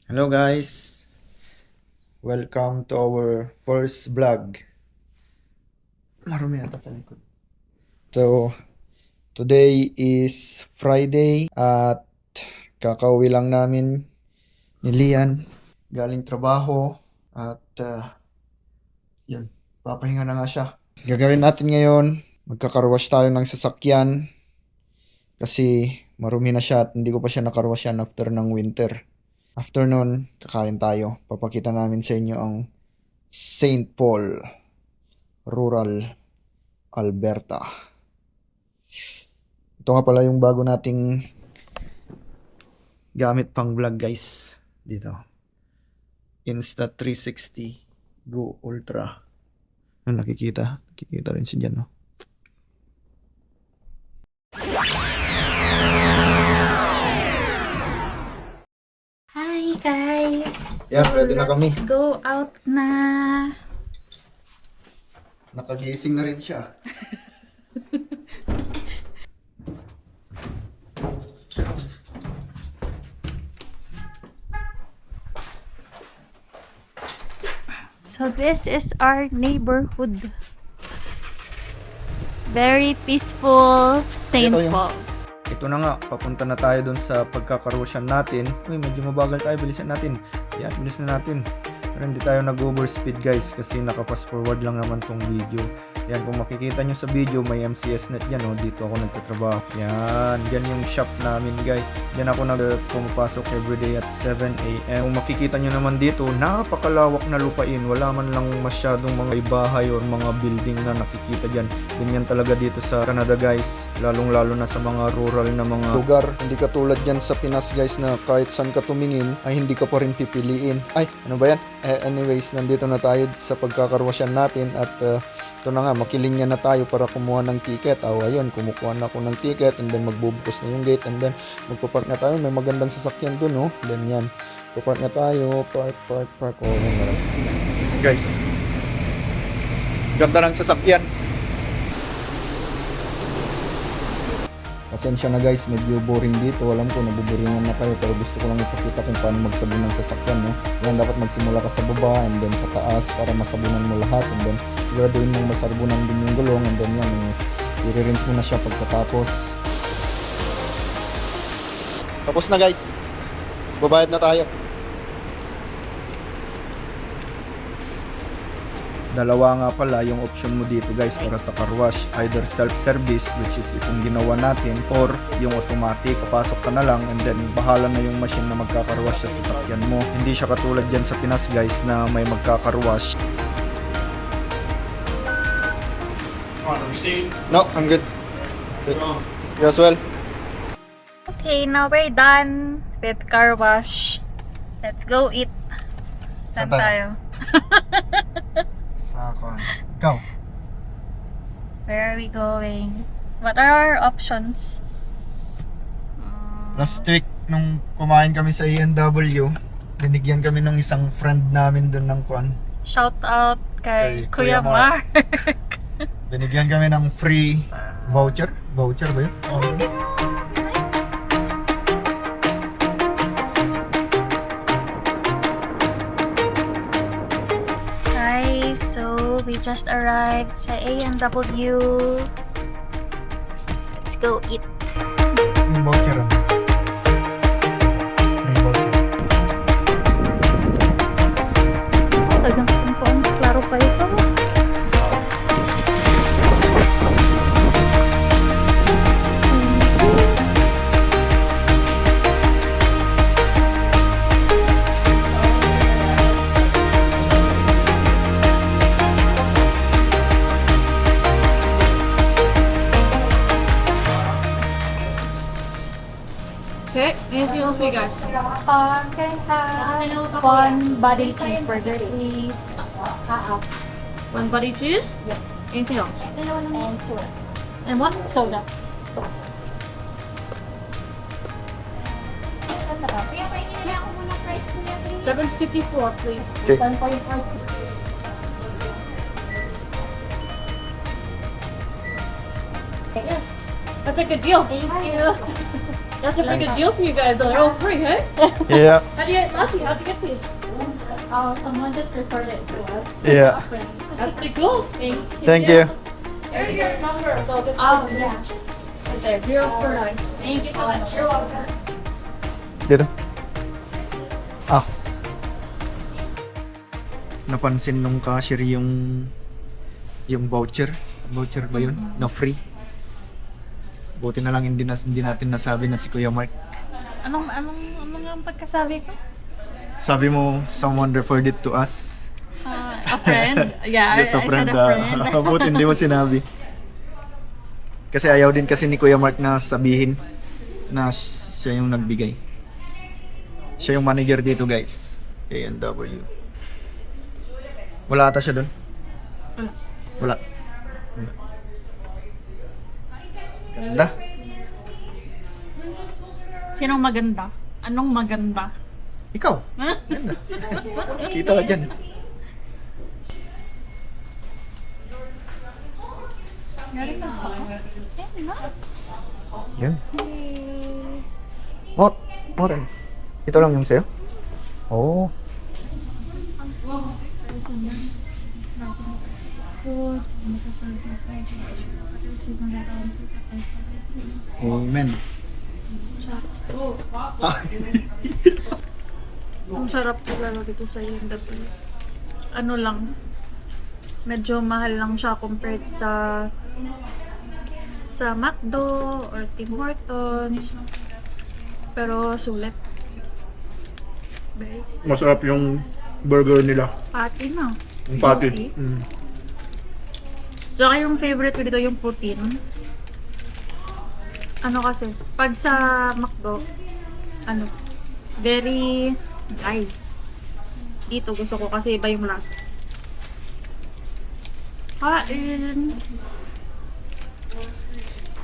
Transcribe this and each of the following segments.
Hello guys, welcome to our first vlog. Marumi ata sa likod. So, today is Friday at kakauwi lang namin ni Lian galing trabaho at yun, papahinga na nga siya. Gagawin natin ngayon, magkakarwash tayo ng sasakyan kasi marumi na siya at hindi ko pa siya nakarwashan after ng winter. After nun, kakain tayo. Papakita namin sa inyo ang St. Paul, Rural, Alberta. Ito nga pala yung bago nating gamit pang vlog guys. Dito. Insta360 Go Ultra. Nakikita? Nakikita rin siya dyan, no? Hi guys! Yan, pwede na kami. Let's go out na! Nakagising na rin siya. So this is our neighborhood. Very peaceful St. Ito yung- Paul. Ito na nga, papunta na tayo dun sa pagkakarusyan natin. Uy, medyo mabagal tayo, bilisan natin. Yan, bilisan natin. Pero hindi tayo nag-overspeed guys kasi naka-fast forward lang naman tong video. Yan, kung makikita nyo sa video, may MCS net yan, oh. Dito ako nagtatrabaho. Yan, yan yung shop namin guys. Yan ako pumapasok everyday at 7 AM. Kung makikita nyo naman dito, napakalawak na lupain. Wala man lang masyadong mga bahay or mga building na nakikita dyan. Ganyan talaga dito sa Canada guys. Lalong-lalo na sa mga rural na mga lugar. Hindi katulad yan sa Pinas guys na kahit saan ka tumingin ay hindi ka pa rin pipiliin. Ay, ano ba yan? Anyways, nandito na tayo sa pagkakarwasyan natin at ito na nga, makilinya na tayo para kumuha ng ticket. Ayun, kumukuha na ako ng ticket and then magbubukas na yung gate and then magpapark na tayo. May magandang sasakyan dun, oh. Then yan, papark na tayo. Park. Oh, yan. Guys, ganda ng sasakyan. Pasensya na guys, medyo boring dito. Alam ko, nabuboringan na kayo pero gusto ko lang ipakita kung paano magsabon ng sasakyan, no? Yan, dapat magsimula ka sa baba and then pataas para masabunan mo lahat and then siguraduhin mong masabunan din yung gulong and then yan, i-rinse mo na siya pagkatapos. Tapos na guys, babayad na tayo. Dalawa nga pala yung option mo dito guys para sa car wash, either self-service which is itong ginawa natin or yung automatic. Papasok ka na lang and then bahala na yung machine na magkakarwash sa sasakyan mo. Hindi siya katulad dyan sa Pinas guys na may magkakarwash. No, I'm good. You as well? Okay, now we're done with car wash. Let's go eat. Saan Saan tayo? tayo? Sa akin. Ikaw? Where are we going? What are our options? Last week, nung kumain kami sa A&W, binigyan kami ng isang friend namin dun ng kwan. Shout out Kay kay Kuya Kuya Mark. Binigyan kami ng free voucher. Voucher ba yun? Guys, so we just arrived sa A&W. Let's go eat. Yung voucher. Free voucher. Talagang kumpuan, klaro pa ito. Okay, anything else for you guys? Can I have one body cheeseburger, please? One body cheese? Yep. Anything else? And soda. And what? Soda. $7.54, please. Okay. Yeah, that's a good deal. Thank you. That's a pretty good deal for you guys. They're all free, hey? Yeah. How do you get lucky? How'd you get these? Someone just referred it to us. Yeah. That's pretty cool. Thank you. Here's your number. So this Yeah. is there. 049. Thank you so much. You're welcome. Dito. Ah. Napansin nung cashier yung voucher. Voucher ba yun? Na free. Buti na lang hindi natin nasabi na si Kuya Mark. Anong nga ang pagkasabi ko? Sabi mo, someone referred it to us. A friend? Yeah, Yes, a I friend. said a friend. Buti hindi mo sinabi. Kasi ayaw din kasi ni Kuya Mark na sabihin na siya yung nagbigay. Siya yung manager dito, guys. A&W. Wala ata siya doon? Wala. Ganda. Sinong maganda? Anong maganda? Ikaw. Ganda. Kita ka dyan. Galing na ako. Yan na. Yan. More. Ito lang yung sa'yo? Oo. Amen. Ang sarap talaga dito sa Yendap. Ano lang, medyo mahal lang siya compared sa McDo or Tim Hortons. Pero sulit. Very Masarap yung burger nila. patty na. Yung patty. Juicy. Saka yung favorite ko dito yung protein. Ano kasi, pag sa McDo, very dry. Dito gusto ko kasi iba yung lasa. Kain!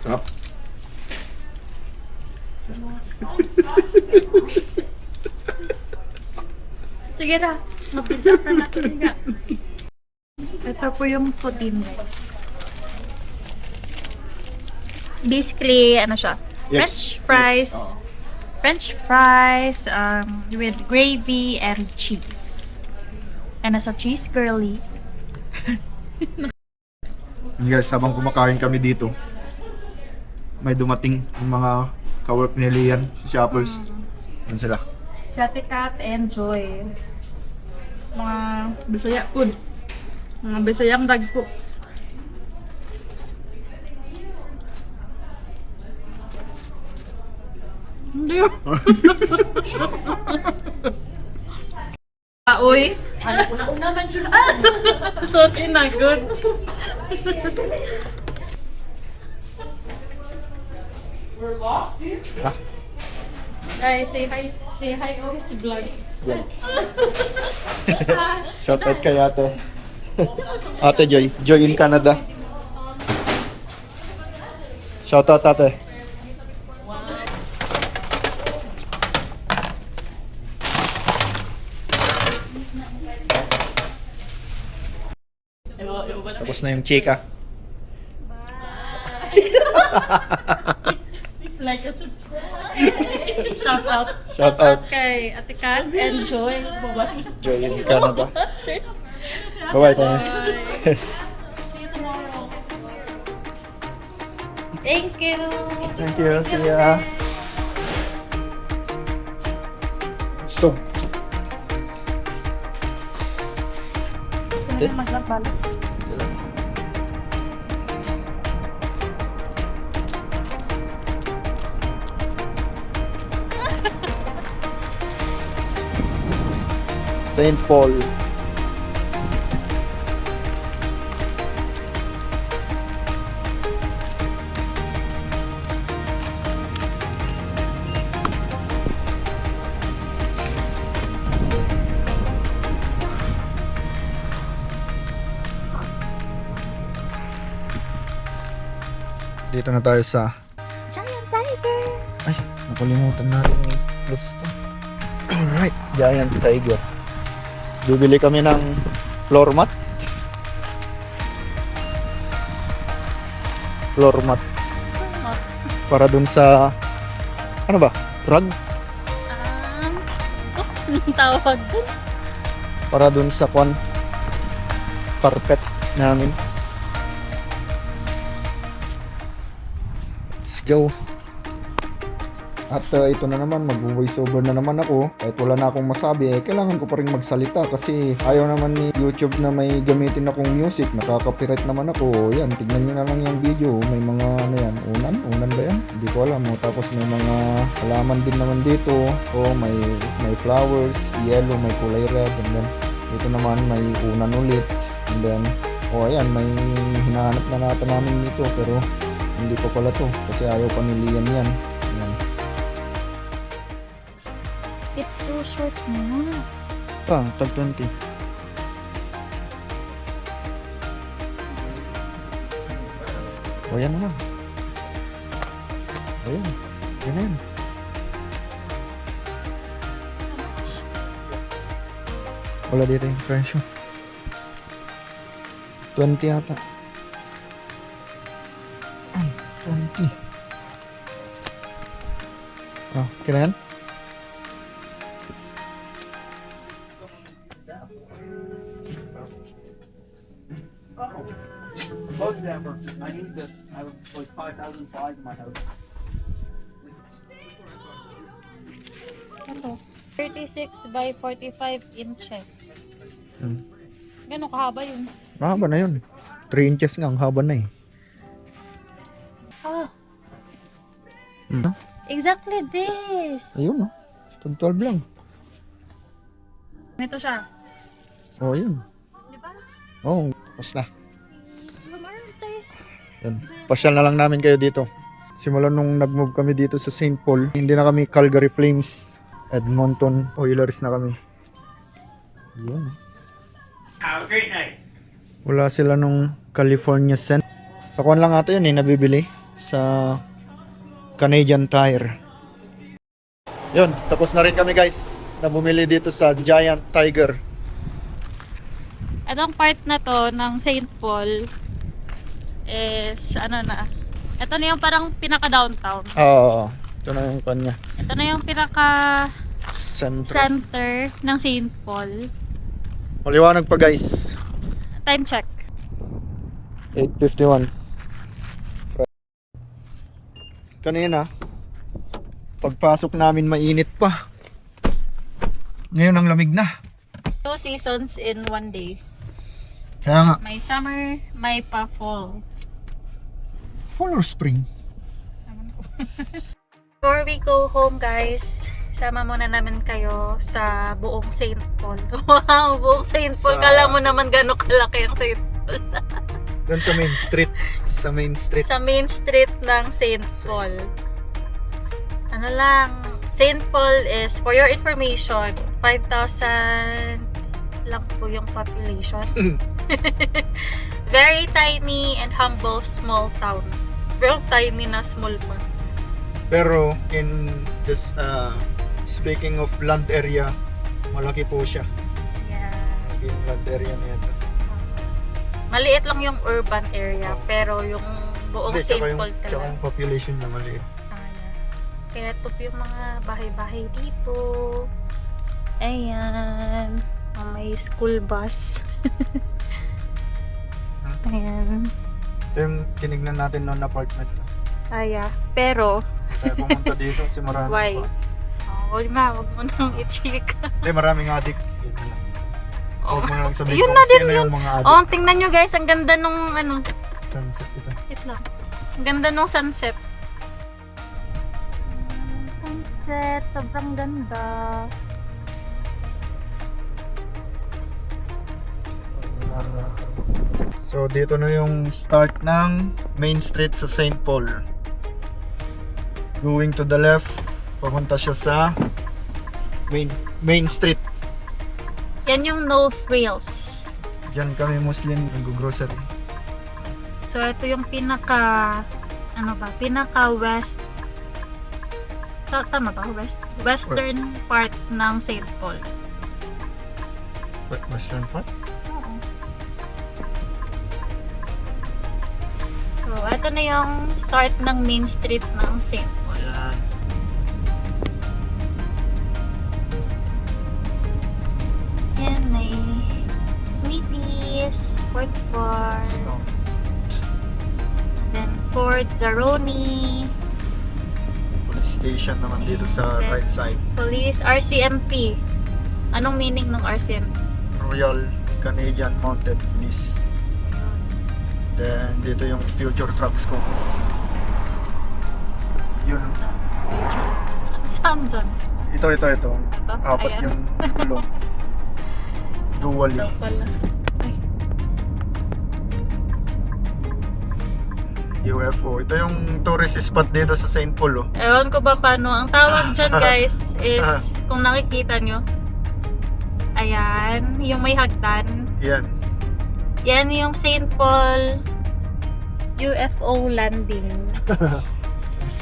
Sarap. Sige na, mapinta pa natin nga. Ito po yung protein rice. Basically, ano siya? Yes. French fries with gravy and cheese. And as a cheese girly. And guys, habang kumakain kami dito, may dumating yung mga kawork ni Lian, si shoppers. Yan sila. Si Ate Kat and Joy. Mga Bisaya food. Mga Bisayang dagko. Hindi yun. Uy. Ano ko na naman yun? So, tinagod. Guys, say hi. Say hi always to vlog. Shout out kay ate. Ate Joy. Joy in Canada. Shout out ate. Tapos na yung chika. Please like and subscribe. Shout out. Shout out. Kay Ate Kat and Joy. Joy in Canada. Cheers. Bye-bye tayo. Bye. See you tomorrow. Thank you. Thank you. See ya. So, Hindi maglabalo. St. Paul. Dito na tayo sa Giant Tiger. ay, nakalimutan natin yung gusto. Alright, Giant Tiger. Bibili kami ng floor mat. Floor mat. Para dun sa Ano ba? Rug? Anong tawag dun? Para dun sa carpet namin. Let's go. At ito na naman, mag-voice over na naman ako. Kahit wala na akong masabi, kailangan ko pa rin magsalita kasi ayaw naman ni YouTube na may gamitin akong music. Nakaka-copyright naman ako. Yan, tignan nyo na lang yung video. May mga ano yan, unan ba yan? Hindi ko alam. Tapos may mga halaman din naman dito. May flowers, yellow, may kulay red. And then dito naman may unan ulit. And then, ayan, may hinahanap na natin namin dito. Pero hindi ko pala to kasi ayaw pa ni Lian yan. Ayan. It's too short na. Tag 20. O yan naman. Ayan. Yan na yan. Wala dito yung presyo. 20 yata. Ay, 20. Oh, kailan? Bug zapper. I need this. I have like 5,000 slides in my house. Ito. 36 by 45 inches. Hmm. Gano'ng kahaba yun? Mahaba na yun. 3 inches nga, ang haba na eh. Ah, Hmm. exactly this. Ayun oh. Tag 12 lang. Ito siya. Oh, yun. Di ba? Oh, tapos na. Lumarte. Yan. Pasyal na lang namin kayo dito. Simula nung nag-move kami dito sa St. Paul, hindi na kami Calgary Flames, Edmonton Oilers na kami. Yun. Have a great night. Wala sila nung California Cent. Sa kuwan lang ata yun eh, nabibili sa Canadian Tire. Yun, tapos na rin kami guys na bumili dito sa Giant Tiger. Itong part na to ng St. Paul is ano na. Ito na yung parang pinaka-downtown. Oo, ito na yung kanya. Ito na yung pinaka Center. center ng St. Paul. Maliwanag pa guys. Time check. 8:51. Kanina, pagpasok namin mainit pa. Ngayon ang lamig na. 2 seasons in 1 day. Kaya nga, May summer, may pa fall. fall or spring? Before we go home guys, sama muna namin kayo sa buong St. Paul. Wow, buong St. Paul. Sa- Kala mo naman gano'ng kalaki ang St. Paul. Doon sa main street. Sa main street. Sa main street ng St. Paul. Ano lang, St. Paul is, for your information, 5,000 lang po yung population. Very tiny and humble small town. Very tiny na small pa. Pero in this speaking of land area, malaki po siya. Yeah. Yung land area niya. Maliit lang yung urban area, pero yung buong Hindi, St. tsaka yung, Paul tsaka talaga. yung population niya maliit. Kaya ito po yung mga bahay-bahay dito. Ayan. May school bus. Ayan. Ito yung tinignan natin noong apartment. Kaya. Pero, Kaya pumunta dito si maraming why? pa. Huwag mo nang i-chika. Hindi, maraming adik. Yun na lang. Huwag mo na lang sabihin Yun kung na din sino yun. yung mga adik. Oh, tingnan nyo guys, ang ganda nung ano. Sunset ito. Wait lang. Ang ganda nung sunset. Sunset, sobrang ganda. So dito na yung start ng main street sa St. Paul. Going to the left, papunta siya sa main street. Yan yung no frills. Diyan kami Muslim nag-grocery. So, ito yung pinaka, pinaka west, tama ba? Western part ng St. Paul. Western part? Oo. So, ito na yung start ng main street ng St. Paul. Ayan. may Smithies, Sports Bar, then Fort Zaroni, Police station naman dito sa Okay. right side. Police, RCMP. Anong meaning ng RCMP? Royal Canadian Mounted Police. Then dito yung future trucks ko. Yun. Saan dyan? Ito. Ito? Apat Ayan. yung gulong. Dually. Ito pala. Ay, UFO. Ito yung tourist spot dito sa St. Paul. Oh. ewan ko ba paano. Ang tawag dyan guys is, kung nakikita nyo, ayan, yung may hagdan. Yan. Yan yung St. Paul UFO landing.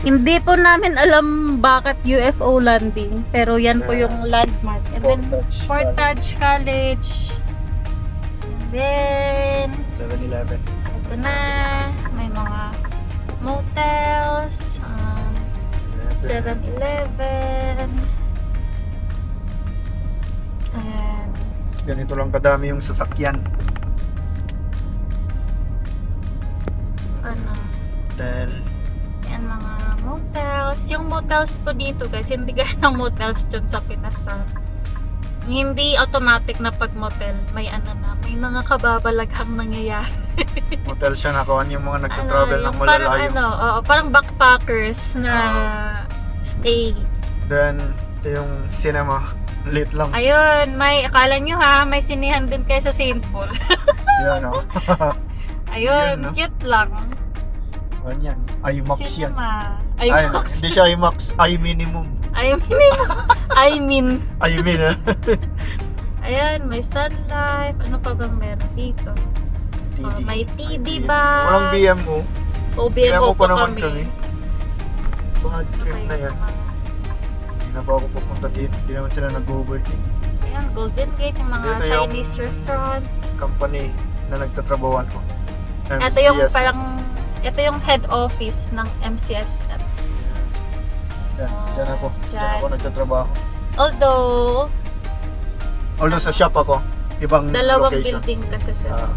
Hindi po namin alam bakit UFO landing, pero yan po yung landmark. And then Portage College. And then 7-Eleven. ito na, may mga motels, 7-Eleven. And Ganito lang kadami yung sasakyan. ano, Hotel. yan mga motels. Yung motels po dito guys, hindi gaya ng motels dyan sa Pinas. Hindi automatic na pag motel, may ano na, may mga kababalaghang nangyayari. Hotel siya nakuha yung mga nagta-travel ng yung parang malalayo. oo, parang backpackers na stay. Then, ito yung cinema. Late lang. Ayun, may, akala nyo ha, may sinihan din kayo sa St. Paul. Yan o. Ayun, Yun, no? cute lang. Yan. IMAX yan. Cinema. Ay, IMAX. hindi siya IMAX. I minimum. I mean. I mean, Ayan, may Sun Life. Ano pa bang meron dito? TD. May TD ba? Walang BMO. O BMO pa pa naman kami. kami. Bad trip na yan. Hindi na ba ako pupunta dito? Hindi naman sila nag-overtake. Ayan, Golden Gate, yung mga Dito yung Chinese restaurants. Company na nagtatrabawan ko. Ito yung MCS. parang, ito yung head office ng MCS. Diyan ako. Diyan Dyan. ako nagtatrabaho. Although, Although sa shop ako, ibang dalawang location. building kasi sila.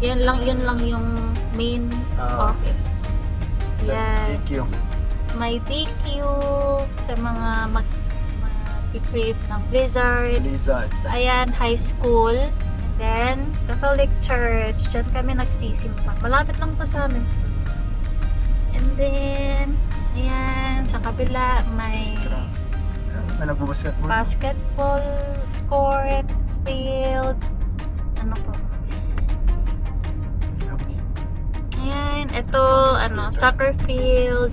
Yun lang yung main Ah. office. Yan. DQ. May DQ sa mga mag-crave ng Blizzard. Blizzard. Ayan, high school. And then, Catholic Church. Diyan kami nagsisimba. Malapit lang to sa amin. And then, ayan, sa kabila may May nagbabasketball. basketball court, field. Ano po? Ayan, ito, soccer field.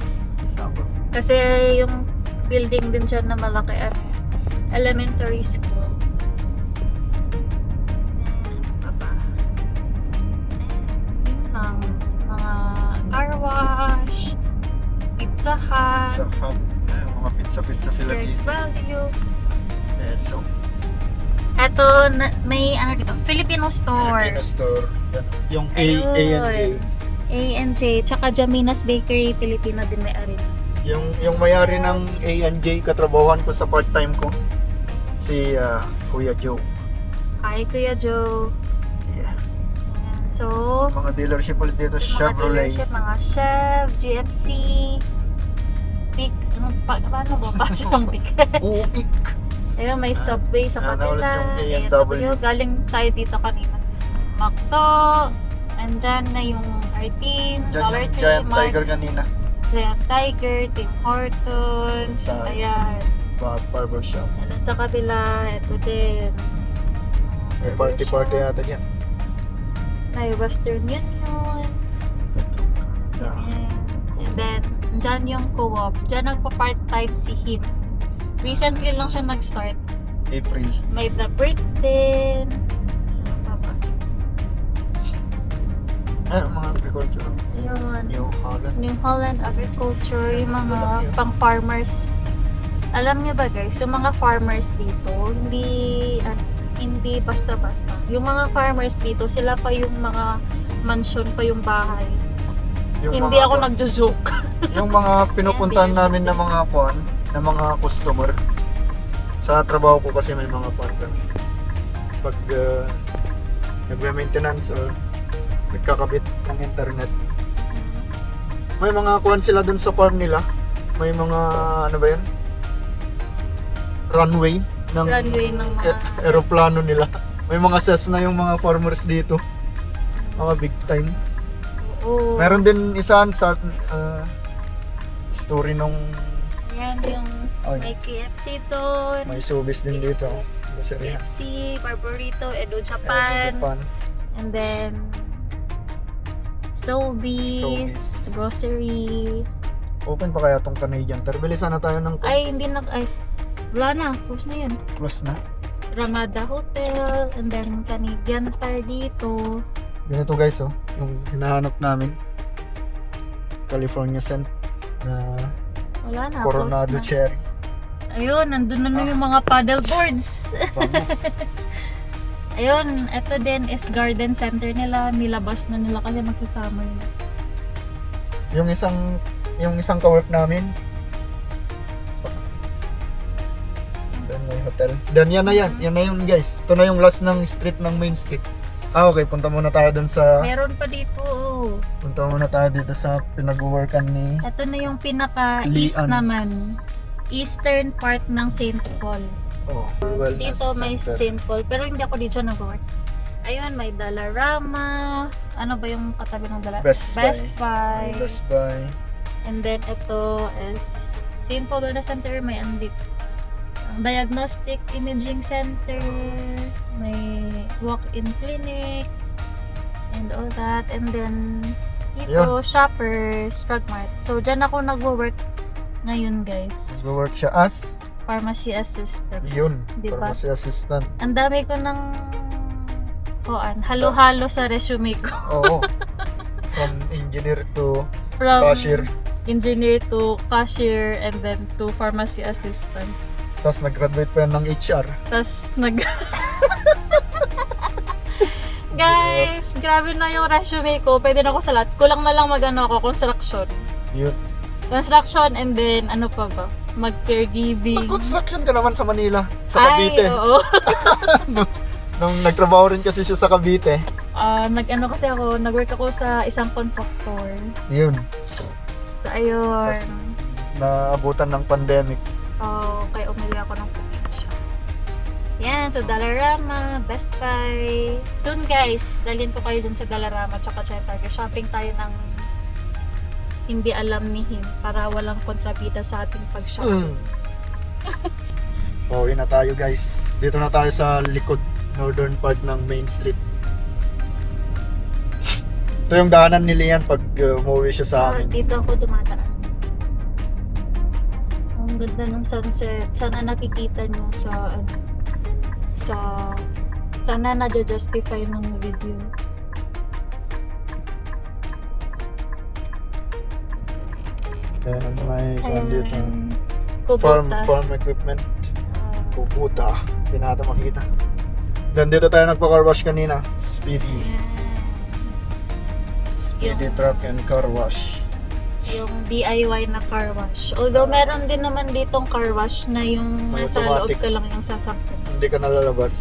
Kasi yung building din siya na malaki at elementary school. Ayan, baba. Ayan, yun lang. Mga car wash, Pizza Hut, Sa hub. Mga pizza sila Grace dito. Value. So, Ito, may dito, Filipino store. Filipino store. Yung Ayun. A&A. A&J, tsaka Jaminas Bakery, Filipino din may ari. Yung may-ari ng A&J, katrabawan ko sa part-time ko. Si Kuya Joe. Hi, Kuya Joe. Yeah. Ayan. So, Mga dealership ulit dito, mga Chevrolet. dealership, mga Chev, GMC, Pick, paano ba basa ng Pick? Uik. Ayun, may Subway sa Ah, naulit kabila. yung Ayan, A&W. galing tayo dito kanina. McDo, andyan na yung Artin, Diyan Dollar yung Tree, Giant Tiger Marks, kanina. Giant Tiger, Tim Hortons, Sa- ayan. Barbershop. And sa kabila, ito din. May party yata dyan. May Western Union. Ayan. And then, dyan yung co-op. Dyan nagpa-part-time si Him. Recently lang siya nag-start. April. May The Brick din. Ano pa ba? Ano mga agriculture? Ayun. New Holland. New Holland Agriculture, yung mga Malaki yun. pang-farmers. Alam niyo ba guys, yung mga farmers dito, hindi basta-basta. Yung mga farmers dito, sila pa yung mga mansion pa yung bahay. Yung Hindi mga ako kwan- nagjo-joke. Yung mga pinupuntahan namin na mga kwan, na mga customer. Sa trabaho ko kasi may mga kwan kami. pag nagme-maintenance or nagkakabit ng internet. May mga kuwan sila dun sa farm nila. May mga ano ba yun? Runway ng Runway ng mga... eroplano nila. May mga Cessna yung mga farmers dito. Mga big time. Oo. Meron din isa sa story nung Ayan yung Ay. may KFC doon. may showbiz din dito. Masaya. KFC, Barbarito, Edo Japan. And then Sobeys, grocery. Open pa kaya tong Canadian? Pero bilisan na tayo ng Ay, hindi na, ay, wala na, close na yun. close na. Ramada Hotel, and then Canadian Tire dito. Ganito guys, oh, yung hinahanap namin. California scent na Wala na, Coronado close na. cherry. Ayun, nandun na yung mga paddle boards. Bango. Ayun, ito din is garden center nila. Nilabas na nila kasi magsasummer na. yung isang kawork namin. Then may hotel. Then yan na yan. Yan na yun guys. Ito na yung last ng street ng Main Street. Okay, punta muna tayo dun sa Meron pa dito. punta muna tayo dito sa pinag-workan ni Ito na yung pinaka-east Lian. naman. Eastern part ng St. Paul. Wellness Dito may Center. St. Paul. Pero hindi ako dito nag-work. Ayun, may Dollarama. Ano ba yung katabi ng Dollarama? Best Buy. May Best Buy. And then ito is St. Paul Wellness Center. May andito. Ang Diagnostic Imaging Center. May walk-in clinic. And all that. And then dito, Shoppers, Drug Mart. So, dyan ako nag-work ngayon, guys. Nag-work siya as Pharmacy assistant. yun, Diba? pharmacy assistant. Ang dami ko ng halo-halo sa resume ko. Oo. From engineer to From cashier. engineer to cashier and then to pharmacy assistant. Tapos nag-graduate pa yan ng HR. Tapos Guys, grabe na yung resume ko. Pwede na ako sa lahat. Kulang na lang mag-ano ako, construction. Yun. Construction and then ano pa ba? Mag-caregiving. Mag-construction ka naman sa Manila. Sa Cavite. Ay, oo. Nung nagtrabaho rin kasi siya sa Cavite. Nag-ano kasi ako, nag-work ako sa isang contractor. Yun. So, ayun. Tas- Naabutan ng pandemic. Kaya umuwi ako ng probinsya. Yan, so Dollarama, Best Buy. Soon guys, dalhin ko kayo dun sa Dollarama tsaka Target. Shopping tayo ng hindi alam ni him para walang kontrabida sa ating pag-shopping. So, uwi na tayo guys. Dito na tayo sa likod, northern part ng Main Street. Ito yung daanan ni Lian pag umuwi siya sa amin. Dito ako dumadaan. Ang ganda ng sunset. Sana nakikita nyo sa sana na-justify ng video. Then may kwan dito. Kubota. Farm equipment. Kubuta. Hindi na natin makita. Then dito tayo nagpa-car wash kanina. Speedy. Speedy Yung- truck and car wash. Yung DIY na car wash. Although meron din naman ditong car wash na yung May nasa loob automatic. ka lang yung sasakyan. Hindi ka nalalabas.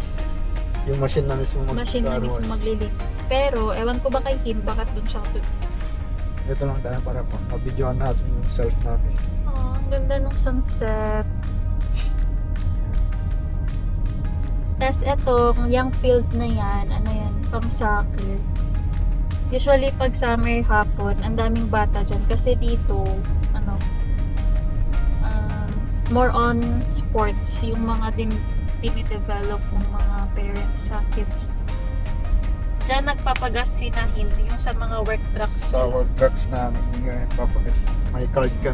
Yung machine na mismo Machine na mag-car mismo wash. maglilinis. Pero, ewan ko ba kay Him, bakit dun siya dun? Dito lang tayo para ma-videoan natin yung self natin. Oh, ang ganda ng sunset. Tapos etong yung field na yan, ano yan, pang soccer. Usually pag summer hapon, ang daming bata dyan. Kasi dito, ano, more on sports, yung mga dinidevelop ng mga parents sa kids. Diyan nagpapagas si Nahim, yung sa mga work trucks. Sa work trucks namin, yung papagas. May card ka.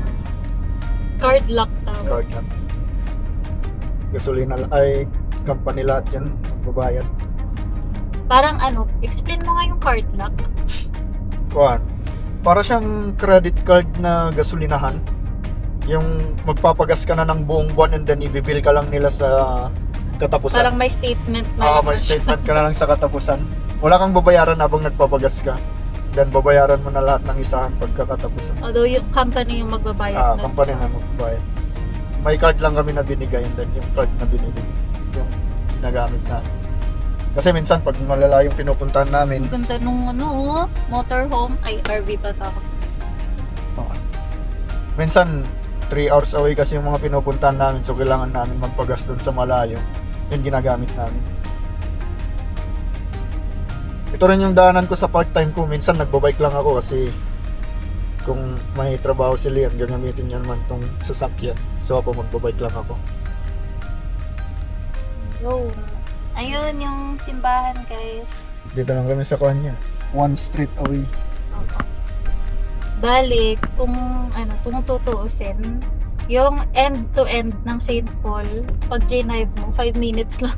Card lock tawag. Card ka. Gasolina ay company lahat yan. Magbabayad. Parang ano, explain mo nga yung card lock. Kuan. Para siyang credit card na gasolinahan. Yung magpapagas ka na ng buong buwan and then ibibil ka lang nila sa katapusan. Parang may statement na. May statement ka na lang sa katapusan. Wala kang babayaran habang nagpapagas ka. Then babayaran mo na lahat ng isahan pagkakatapusan. Although yung company yung magbabayad na. Company na magbabayad. May card lang kami na binigay and then yung card na binili yung ginagamit na. Kasi minsan pag malalayong pinupuntahan namin, Ang ganda nung motorhome. Ay, RV pa tawag. minsan 3 hours away kasi yung mga pinupuntahan namin, so kailangan namin magpagas doon sa malayo. Yun ginagamit namin. Ito rin yung daanan ko sa part-time ko. Minsan nagbabike lang ako kasi kung may trabaho si Liam, gagamitin niya naman tong sasakyan. So ako magbabike lang ako. Yo. Ayun yung simbahan, guys. Dito lang kami sa kanya. 1 street away. Balik, kung tutuusin, yung end to end ng St. Paul, pag drive mo, 5 minutes lang.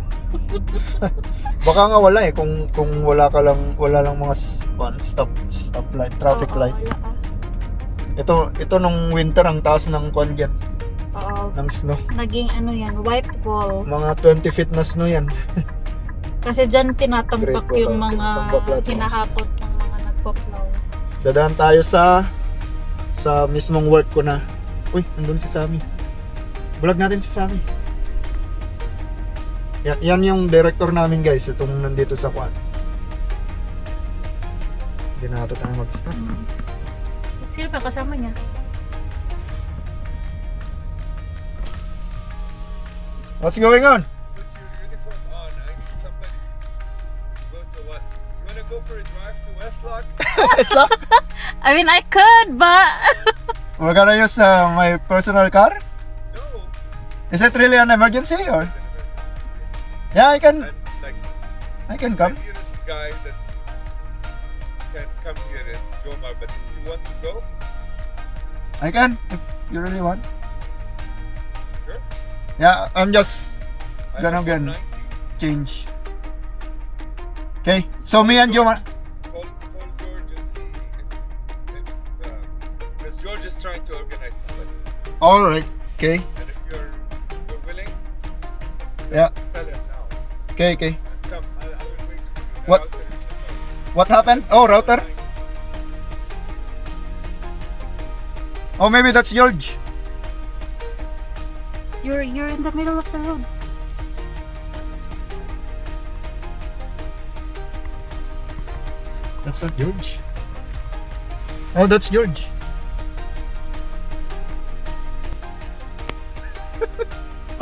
Baka nga wala eh kung wala lang mga stoplight, traffic Oo, light. wala ka. Ito nung winter ang taas ng kwan dyan, Oo. ng snow. Naging yan, white wall. Mga 20 feet na snow yan. Kasi dyan tinatambak Great yung wall, mga tinatambak lahat ng hinahapot ng mga nagpo-plow. Dadaan tayo sa mismong work ko na. Uy, nandun si Sammy. Vlog natin si Sammy. Yan yung director namin, guys. Itong nandito sa kwan. Hindi na natin tayo mag-stop. Sino pa kasama niya? What's going on? Put your uniform on. I need somebody. Go to what? You wanna go for a drive to Westlock? Stop. I mean, I could, but... We're gonna use my personal car. No. Is it really an emergency or? Yeah, I can come. The nearest guy that can come here is Jomar. But if you want to go, I can if you really want. sure. Yeah, I'm just I Gonna have gan. 90. change. Okay, so me and Jomar. Call George and see if because George is trying to organize somebody. All right. Okay. And if you're willing, Yeah. tell him now. Okay. Come, I will wait for you. The What? router is the phone. What happened? Oh, router. Oh, maybe that's George. You're in the middle of the road. That's not George. Oh, that's George.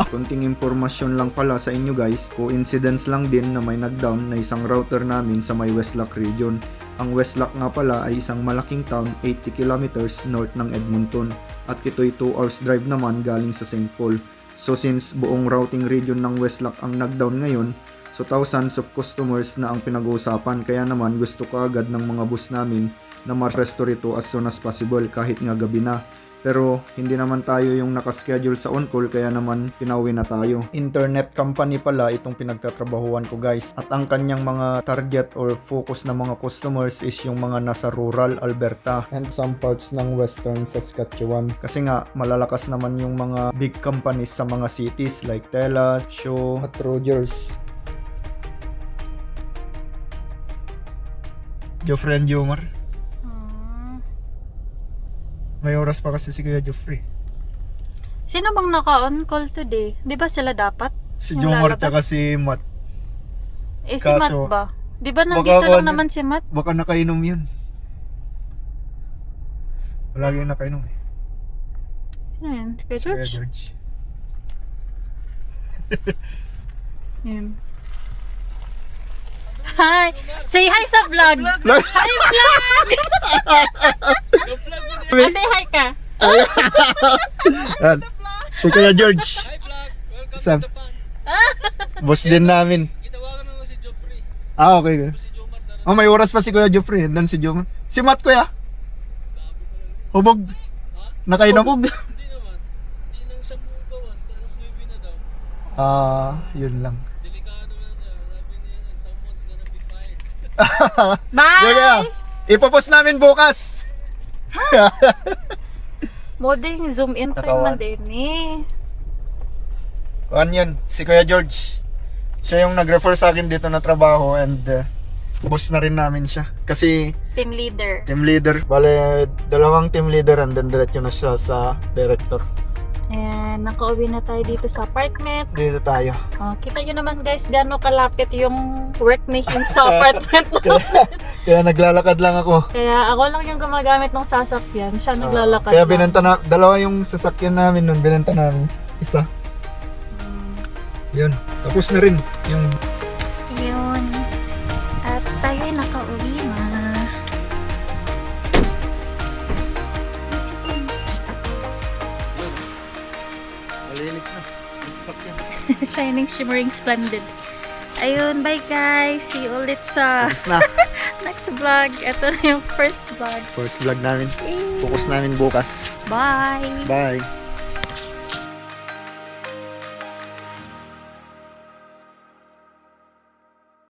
Konting impormasyon lang pala sa inyo guys. Coincidence lang din na may nag-down na isang router namin sa may Westlock region. Ang Westlock nga pala ay isang malaking town 80 kilometers north ng Edmonton at ito'y 2 hours drive naman galing sa St. Paul. So since buong routing region ng Westlock ang nag-down ngayon, so thousands of customers na ang pinag-uusapan, kaya naman gusto ko agad ng mga bus namin na ma-restore ito as soon as possible kahit nga gabi na. Pero hindi naman tayo yung nakaschedule sa on-call kaya naman pinauwi na tayo. Internet company pala itong pinagtatrabahuan ko guys. At ang kanyang mga target or focus na mga customers is yung mga nasa rural Alberta and some parts ng western Saskatchewan. Kasi nga malalakas naman yung mga big companies sa mga cities like Telus, Shaw at Rogers. Joffrey and Jomar. May oras pa kasi si Kuya Joffrey. Sino bang naka-on call today? Di ba sila dapat? Si Yung Jomar lalabas? tsaka si Matt. Si Matt Kaso, ba? Di ba baka nandito lang ano- naman si Matt? Baka nakainom yun. Lagi nakainom eh. Sino yun? Si Kuya Si Kuya George? George. Yun. Hi! Say hi sa vlog! Hi vlog! Ate, hi ka! Yan. Si Kuya George. Hi vlog! Welcome Sam. to the fans! Boss din namin. Gitawagan mo si Joffrey. Okay. Si Jomar Dar. Oh, may oras pa si Kuya Joffrey. And then si Jomar. Si Matt Kuya. Hubog. Nakainom. Hindi naman. Hindi lang siya bawas. Tapos maybe na daw. Yun lang. Delikado na siya. Sabi niya, someone's gonna be fine. Bye! Kuya, ipopost namin bukas. Modeng, zoom in kay Nakawan. Madeni. Kuan yun, si Kuya George. Siya yung nag-refer sa akin dito na trabaho and boss na rin namin siya. Kasi Team leader. team leader. Bale, dalawang team leader and then diretso na siya sa director. And nakauwi na tayo dito sa apartment. Dito tayo. Oh, kita nyo naman guys, gaano kalapit yung work ni Him sa apartment. Kaya naglalakad lang ako. Kaya ako lang yung gumagamit ng sasakyan. Siya naglalakad Kaya lang. binenta na, dalawa yung sasakyan namin nun, binenta namin. Isa. Yun. Tapos na rin yung Yun. At tayo nakauwi na. malinis na. Yung sasakyan. Shining, shimmering, splendid. Ayun, bye guys. See you ulit sa Tapos na. next vlog. Ito na yung first vlog. First vlog namin. Focus namin bukas. Bye! Bye.